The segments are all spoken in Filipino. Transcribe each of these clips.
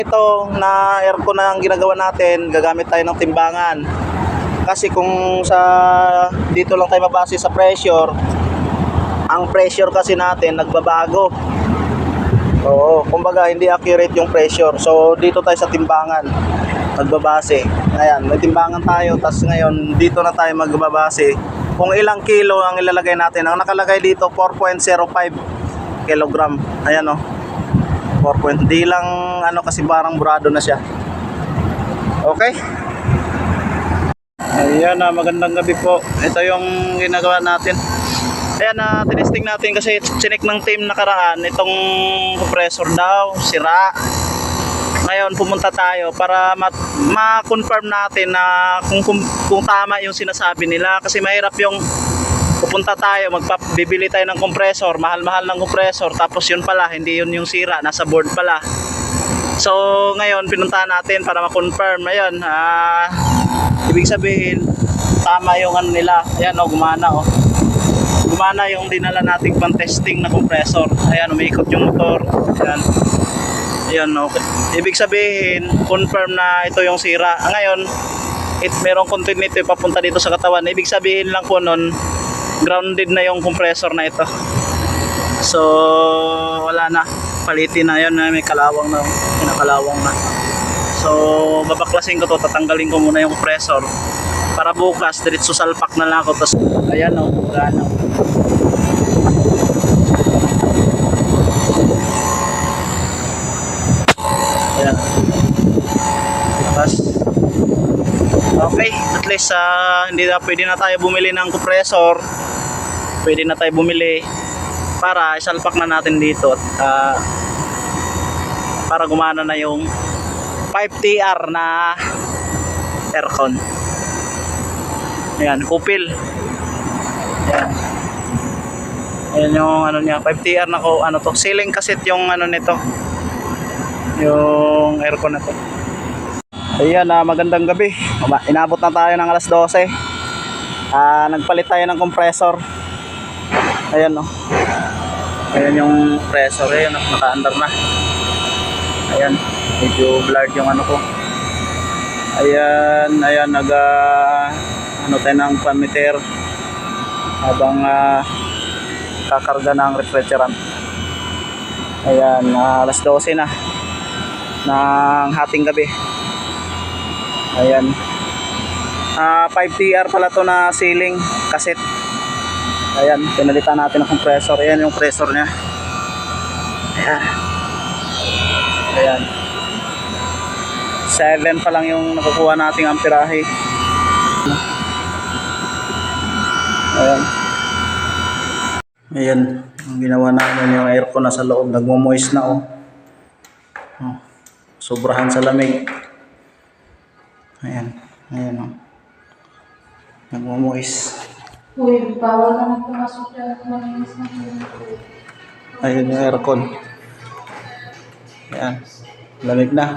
Ito na aircon na ang ginagawa natin, gagamit tayo ng timbangan. Kasi kung dito lang tayo mabase sa pressure, ang pressure kasi natin nagbabago. Oo, kumbaga hindi accurate yung pressure. So dito tayo sa timbangan magbabase. Ayan, may timbangan tayo, tapos ngayon dito na tayo magbabase kung ilang kilo ang ilalagay natin. Ang nakalagay dito 4.05 kilogram. Ayan o, 4. Di lang kasi barang burado na siya. Okay, ayan na, magandang gabi po. Ito yung ginagawa natin. Ayan na, tinesting natin kasi chinek ng team nakaraan itong compressor daw sira. Ngayon pumunta tayo para ma-confirm natin na kung tama yung sinasabi nila, kasi mahirap yung pupunta tayo, bibili tayo ng compressor, mahal-mahal ng compressor, tapos yun pala hindi yun yung sira, nasa board pala. So ngayon pinuntahan natin para ma-confirm. Ayun, ibig sabihin tama yung nila. Ayan o, gumana o. Gumana yung dinala nating pang-testing na compressor. Ayan, umiikot yung motor. Ayan. Ayan, okay. Ibig sabihin, confirm na ito yung sira. Ngayon, merong continuity papunta dito sa katawan. Ibig sabihin lang po nun, grounded na yung compressor na ito. So, wala na. Palitin na yun. May kalawang na. Pinakalawang na. So, babaklasin ko to. Tatanggalin ko muna yung compressor. Para bukas, diretso salpak na lang ako. Tapos, ayan o. Wala na. Ayan. Tapos, okay. At least, pwede na tayo bumili ng compressor. Pwede na tayo bumili para isalpak na natin dito. At, para gumana na yung 5TR na aircon. Ayan, kupil. Ayan. Ayan yung niya, 5TR na ceiling cassette yung nito. Yung aircon na to. Ayan, magandang gabi. Inabot na tayo ng alas 12. Nagpalit tayo ng compressor. Ayan o. Ayan yung compressor. Ayan, naka-under na. Ayan, medyo blurred yung ko. Ayan, tayo ng fan meter habang kakarga ng refrigerant. Ayan, alas 12 na ng hating gabi. Ayan, 5TR pala to na ceiling cassette. Ayan, pinalitan natin ang compressor. Ayan yung compressor nya. Ayan. Ayan, 7 pa lang yung nakukuha nating amperahe. Ayan. Ayan, ang ginawa namin yung aircon na sa loob, nagmo-moist na sobrahan sa lamig. Ayan, ayan nagmo-moist. Uy, bawal naman pumasok dyan at malinis na Ayan yung aircon. Ayan, lamig na.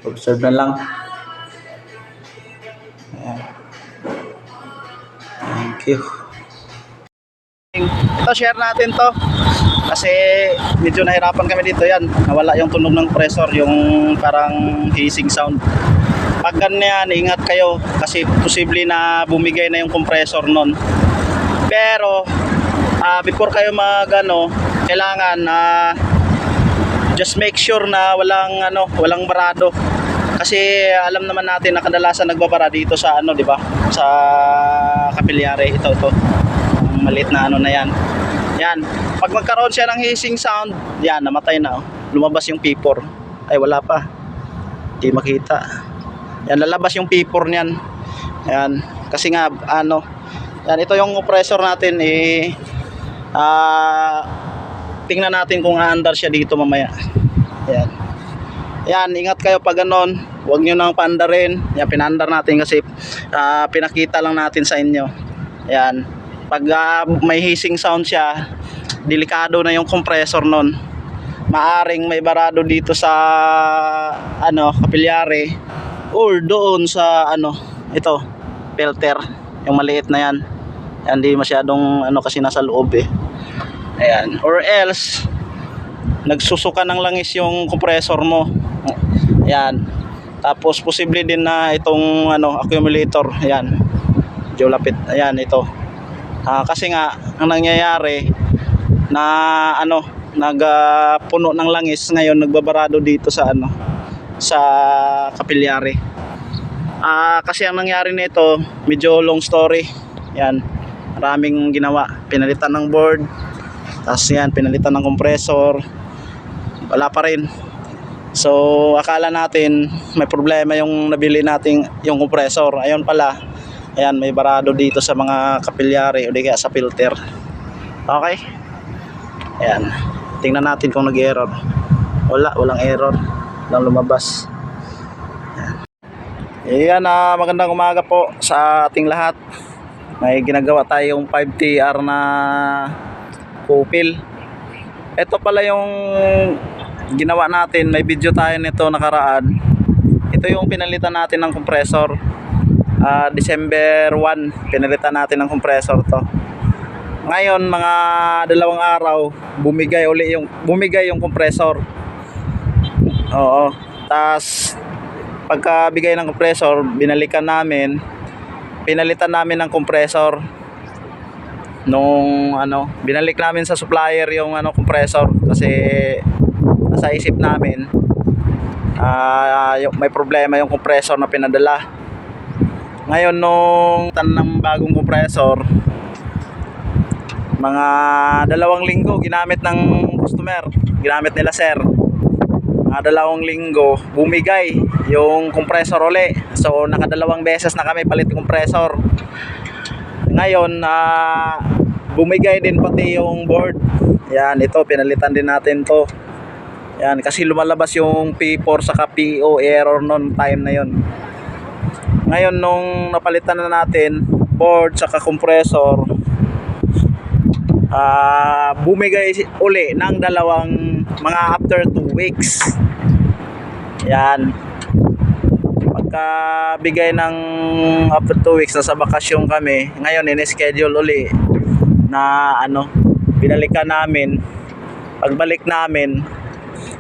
Observe na lang. Ayan. Thank you. Ito, share natin to kasi medyo nahirapan kami dito. Yan, nawala yung tunog ng compressor, yung parang hissing sound. Pag ganyan, ingat kayo kasi posible na bumigay na yung compressor nun. Pero before kayo kailangan just make sure na walang barado. Kasi alam naman natin na kadalasan nagbabara dito sa di ba? Sa kapilyare ito. Maliit na na yan. Yan. Pag magkaroon siya ng hissing sound, yan, namatay na. Lumabas yung P4. Ay, wala pa. Hindi makita. Yan, lalabas yung P4 niyan. Yan. Kasi nga, yan, ito yung compressor natin. Tingnan natin kung aandar siya dito mamaya. Yan. Yan, ingat kayo pag ganon. Huwag nyo nang paandarin. Yan, pinaandar natin kasi pinakita lang natin sa inyo. Yan. Pag may hissing sound siya, delikado na yung compressor nun. Maaring may barado dito sa kapilyare or doon sa ito, filter, yung maliit na yan. Yan, di masyadong kasi nasa loob Ayan, or else nagsusuka ng langis yung compressor mo. Yan. Tapos posible din na itong accumulator. Yan. Medyo lapit. Ayan, ito. Kasi nga ang nangyayari na nagpuno ng langis ngayon, nagbabarado dito sa sa kapilyari. Kasi ang nangyari nito, medyo long story. Yan. Maraming ginawa. Pinalitan ng board. Tapos yan, pinalitan ng compressor. Wala pa rin. So akala natin may problema yung nabili nating yung compressor. Ayun pala. Ayan, may barado dito sa mga kapilyari o di kaya sa filter. Okay. Ayan. Tingnan natin kung nag-error. Walang error. Walang lumabas. Ayan, magandang umaga po sa ating lahat. May ginagawa tayong 5TR na kupil. Ito pala yung ginawa natin. May video tayo nito nakaraan. Ito yung pinalitan natin ng compressor. December 1 pinalitan natin ng compressor to. Ngayon mga 2 araw bumigay yung compressor. Oo. Tas pagkabigay ng compressor, binalikan namin, pinalitan namin ng compressor. Nung binalik namin sa supplier yung compressor kasi nasa isip namin may problema yung compressor na pinadala. Ngayon nung ng bagong compressor, mga 2 linggo ginamit ng customer, ginamit nila sir. Mga 2 linggo bumigay yung compressor uli. So naka2 beses na kami palit yung compressor. Ngayon bumigay din pati yung board. Yan, ito pinalitan din natin to. Yan, kasi lumalabas yung P4 saka PO error noon time na yon. Ngayon nung napalitan na natin board saka compressor, bumigay uli ng 2 mga after 2 weeks. Yan. Pagka bigay ng after 2 weeks, nasa bakasyon kami. Ngayon in-schedule uli na binalikan namin. Pagbalik namin,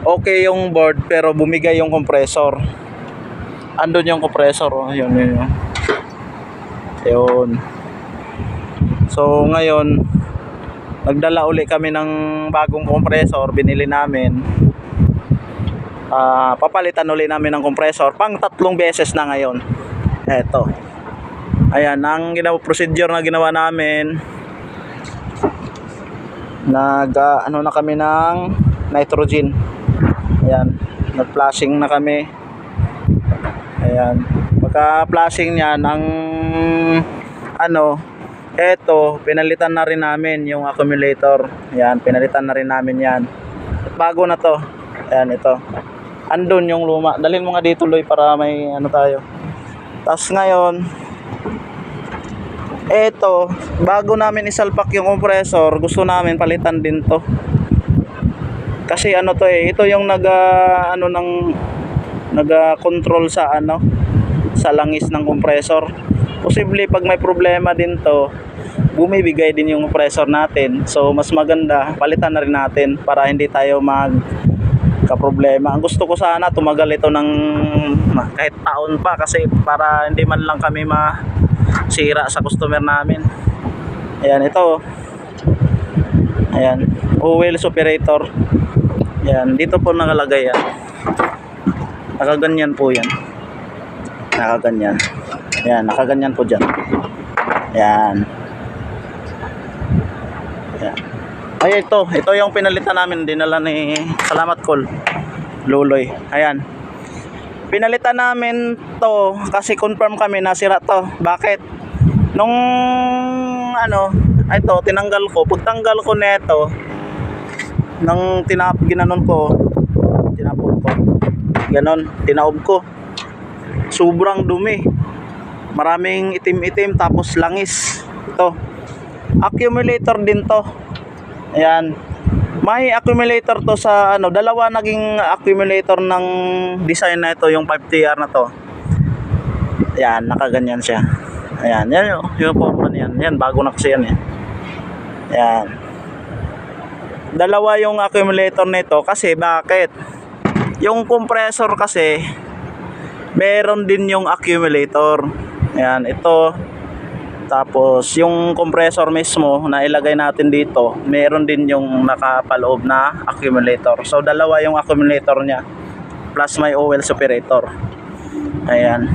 okay yung board pero bumigay yung compressor. Andun yung compressor, yun. So ngayon nagdala uli kami ng bagong compressor, binili namin. Papalitan uli namin ng compressor pang 3 beses na ngayon. Eto. Ayan, ang procedure na ginawa namin. Na kami ng nitrogen. Ayan, nag-flashing na kami. Ayan. Pagka-flashing niyan, ang eto, pinalitan na rin namin yung accumulator. Yan, pinalitan na rin namin yan. Bago na to. Ayan, ito. Andun yung luma. Dalhin mo nga dito, Loy, para may tayo. Tapos ngayon, eto, bago namin isalpak yung compressor, gusto namin palitan din to. Kasi to ito yung nag-control sa sa langis ng compressor. Posible pag may problema din to, bumibigay din yung compressor natin. So mas maganda palitan na rin natin para hindi tayo magka-problema. Ang gusto ko sana tumagal ito ng kahit taon pa, kasi para hindi man lang kami masira sa customer namin. Ayan, ito. Ayan, wheels operator. Ayan, dito po nakalagay yan. Nakaganyan po yan. Nakaganyan. Ayan, nakaganyan po dyan. Ayan. Ayan. Ay, ito yung pinalitan namin. Dinala ni Salamat Call Luloy. Ayan. Pinalitan namin to kasi confirm kami na sira to. Bakit? Nung ito, tinanggal ko. Pagtanggal ko neto, nang ginanon ko, tinapon ko. Ganon, tinaob ko. Sobrang dumi. Maraming itim-itim tapos langis. Ito. Accumulator din to. Ayan. May accumulator to sa 2 naging accumulator ng design na ito, yung 5TR na to. Ayan, nakaganyan siya. Ayan, yan yung forma niyan. Yan, bago na kasi yan eh. Ayan. dalawa yung accumulator nito kasi bakit? Yung compressor kasi meron din yung accumulator. Ayan, ito. Tapos yung compressor mismo na ilagay natin dito, meron din yung nakapaloob na accumulator. So dalawa yung accumulator niya plus may oil separator. Ayan.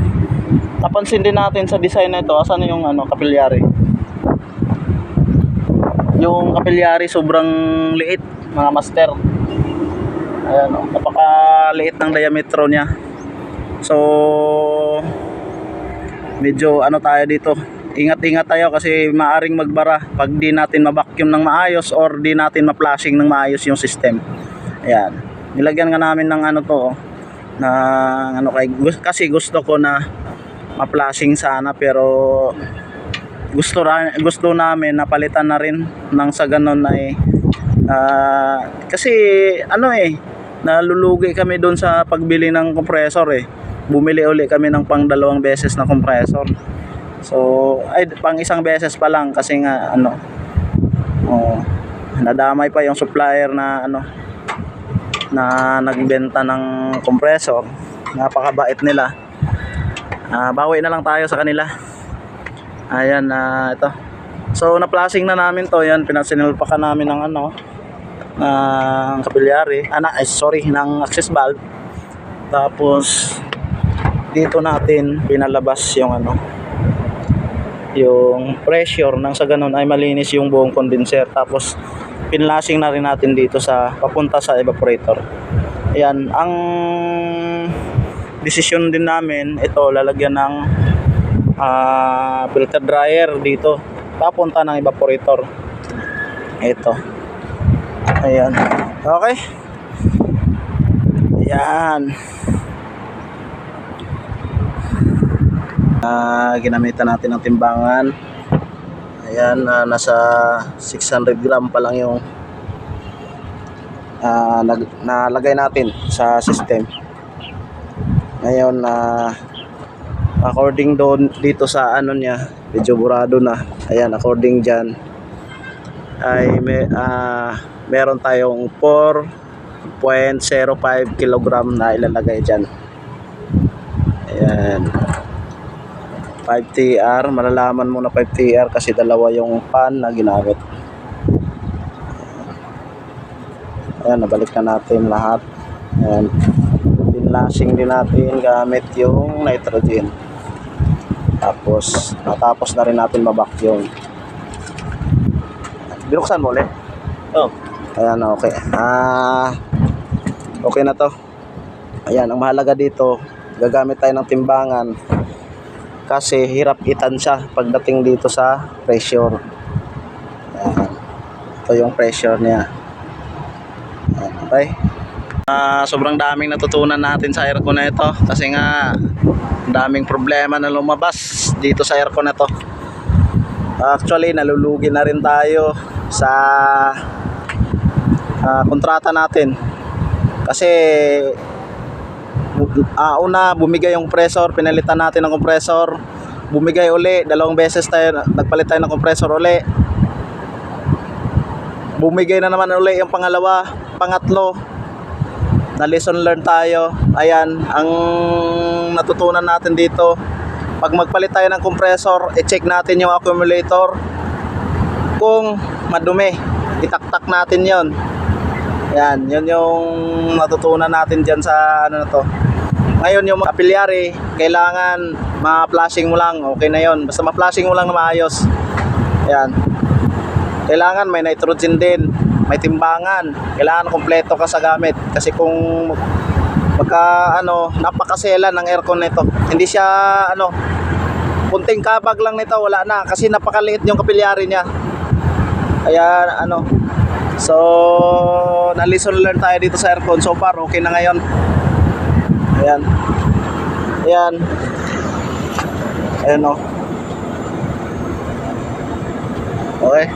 Napansin din natin sa design na ito, asan yung capillary? Yung capillary sobrang liit, mga master. Ayan, napakaliit ng diametro niya. So medyo tayo dito, ingat-ingat tayo kasi maaring magbara pag di natin ma-vacuum ng maayos or di natin ma-flushing ng maayos yung system. Ayan, nilagyan nga namin ng na kasi gusto ko na ma-flushing sana, pero gusto namin napalitan na rin nang sa ganun ay kasi nalulugi kami doon sa pagbili ng compressor bumili uli kami ng pang 2 beses na compressor. So pang 1 beses pa lang kasi nga nadamay pa yung supplier na na nagbenta ng compressor. Napakabait nila. Bawi na lang tayo sa kanila. Ayan, ito. So na-flashing na namin to. Yan, pinasinulpakan namin ng ng capillary, ng access valve. Tapos dito natin pinalabas yung yung pressure, nang sa ganun ay malinis yung buong condenser. Tapos pinlashing na rin natin dito sa papunta sa evaporator. Ayan, ang decision din namin ito, lalagyan ng filter dryer dito papunta ng evaporator. Ito. Ayan. Okay. Ayan. Ginamitan natin ng timbangan. Ayan, nasa 600 gram pa lang yung nalagay natin sa system. Ngayon, according doon dito sa niya, medyo burado na. Ayan, according dyan ay meron tayong 4.05 kg na ilalagay dyan. Ayan, 5TR, malalaman mo na 5TR kasi dalawa yung pan na ginamit. Ayan, nabalik na natin lahat. Ayan, pinlashing din natin gamit yung nitrogen. Tapos natapos na rin natin ma-vacuum. Binuksan mo ulit? Ayan, okay. Okay na to. Ayan, ang mahalaga dito, gagamit tayo ng timbangan kasi hirap itansya pagdating dito sa pressure. Ayan. Ito yung pressure niya. Ayan, okay. Sobrang daming natutunan natin sa aircon na ito kasi nga daming problema na lumabas dito sa aircon na ito. Actually, nalulugi na rin tayo sa kontrata natin kasi una bumigay yung compressor, pinalitan natin ng compressor, bumigay uli, 2 beses tayo nagpalit tayo ng compressor uli, bumigay na naman uli yung pangalawa, pangatlo, na lesson learned tayo. Ayan, ang natutunan natin dito, pag magpalit tayo ng compressor, i-check natin yung accumulator kung madumi, itaktak natin yon. Yan, yun yung natutunan natin dyan sa na to. Ngayon yung capillary, kailangan ma-flashing mo lang, okay na yon. Basta ma-flashing mo lang na maayos. Yan. Kailangan may nitrogen din, may timbangan. Kailangan kompleto ka sa gamit kasi kung napakasela ng aircon nito. Hindi siya kunting kabag lang nito, wala na kasi napakaliit yung capillary niya. Kaya so na-lesson learn tayo dito sa aircon. So far okay na ngayon. Ayan. Ayan. Ayan o. Okay.